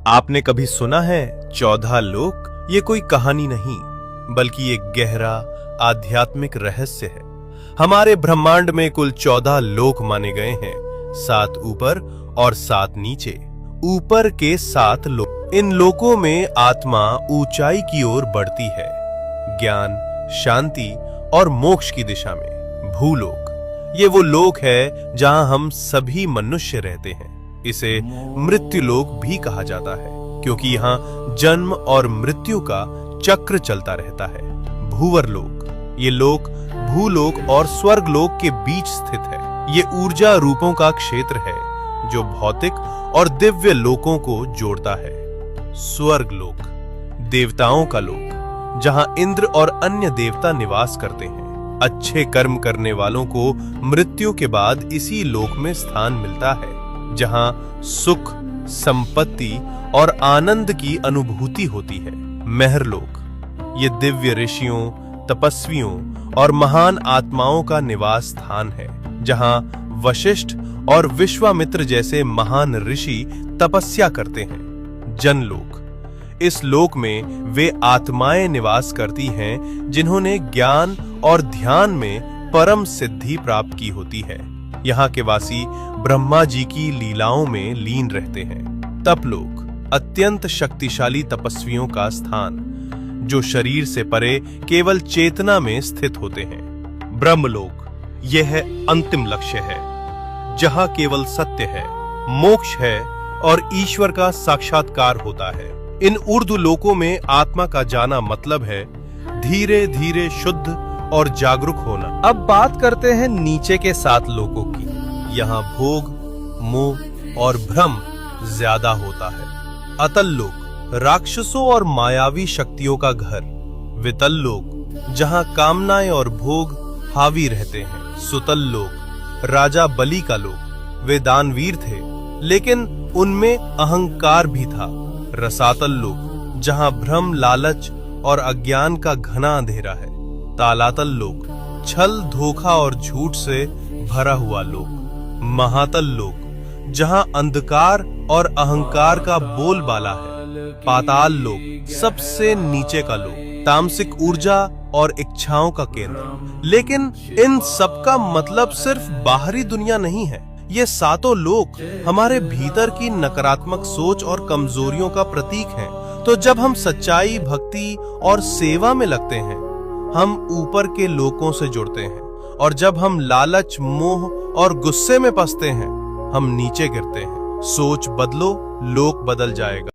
आपने कभी सुना है 14 लोक? ये कोई कहानी नहीं बल्कि एक गहरा आध्यात्मिक रहस्य है। हमारे ब्रह्मांड में कुल 14 लोक माने गए हैं, 7 ऊपर और 7 नीचे। ऊपर के 7 लोक, इन लोकों में आत्मा ऊंचाई की ओर बढ़ती है, ज्ञान, शांति और मोक्ष की दिशा में। भूलोक, ये वो लोक है जहां हम सभी मनुष्य रहते हैं। इसे मृत्युलोक भी कहा जाता है क्योंकि यहाँ जन्म और मृत्यु का चक्र चलता रहता है। भूवरलोक, ये लोक भूलोक और स्वर्गलोक के बीच स्थित है। ये ऊर्जा रूपों का क्षेत्र है जो भौतिक और दिव्य लोकों को जोड़ता है। स्वर्गलोक, देवताओं का लोक, जहां इंद्र और अन्य देवता निवास करते हैं। अच्छे कर्म करने वालों को मृत्यु के बाद इसी लोक में स्थान मिलता है, जहां सुख, संपत्ति और आनंद की अनुभूति होती है। महरलोक, ये दिव्य ऋषियों, तपस्वियों और महान आत्माओं का निवास स्थान है, जहां वशिष्ठ और विश्वामित्र जैसे महान ऋषि तपस्या करते हैं। जनलोक, इस लोक में वे आत्माएं निवास करती हैं जिन्होंने ज्ञान और ध्यान में परम सिद्धि प्राप्त की होती है। यहाँ के वासी ब्रह्मा जी की लीलाओं में लीन रहते हैं। तपलोक, अत्यंत शक्तिशाली तपस्वियों का स्थान, जो शरीर से परे केवल चेतना में स्थित होते हैं। ब्रह्मलोक, यह अंतिम लक्ष्य है, जहां केवल सत्य है, मोक्ष है और ईश्वर का साक्षात्कार होता है। इन ऊर्ध्व लोकों में आत्मा का जाना मतलब है धीरे धीरे शुद्ध और जागरूक होना। अब बात करते हैं नीचे के 7 लोकों की। यहाँ भोग, मोह और भ्रम ज्यादा होता है। अतल लोक, राक्षसों और मायावी शक्तियों का घर। वितल लोक, जहाँ कामनाएं और भोग हावी रहते हैं। सुतल लोक, राजा बलि का लोक। वे दानवीर थे लेकिन उनमें अहंकार भी था। रसातल लोक, जहाँ भ्रम, लालच और अज्ञान का घना अंधेरा है। तालातल लोक, छल, धोखा और झूठ से भरा हुआ लोक। महातल लोक, जहां अंधकार और अहंकार का बोलबाला है। पाताल लोक, सबसे नीचे का लोक, तामसिक ऊर्जा और इच्छाओं का केंद्र। लेकिन इन सब का मतलब सिर्फ बाहरी दुनिया नहीं है। ये 7 लोक हमारे भीतर की नकारात्मक सोच और कमजोरियों का प्रतीक हैं। तो जब हम सच्चाई, भक्ति और सेवा में लगते हैं, हम ऊपर के लोकों से जुड़ते हैं, और जब हम लालच, मोह और गुस्से में फंसते हैं, हम नीचे गिरते हैं। सोच बदलो, लोक बदल जाएगा।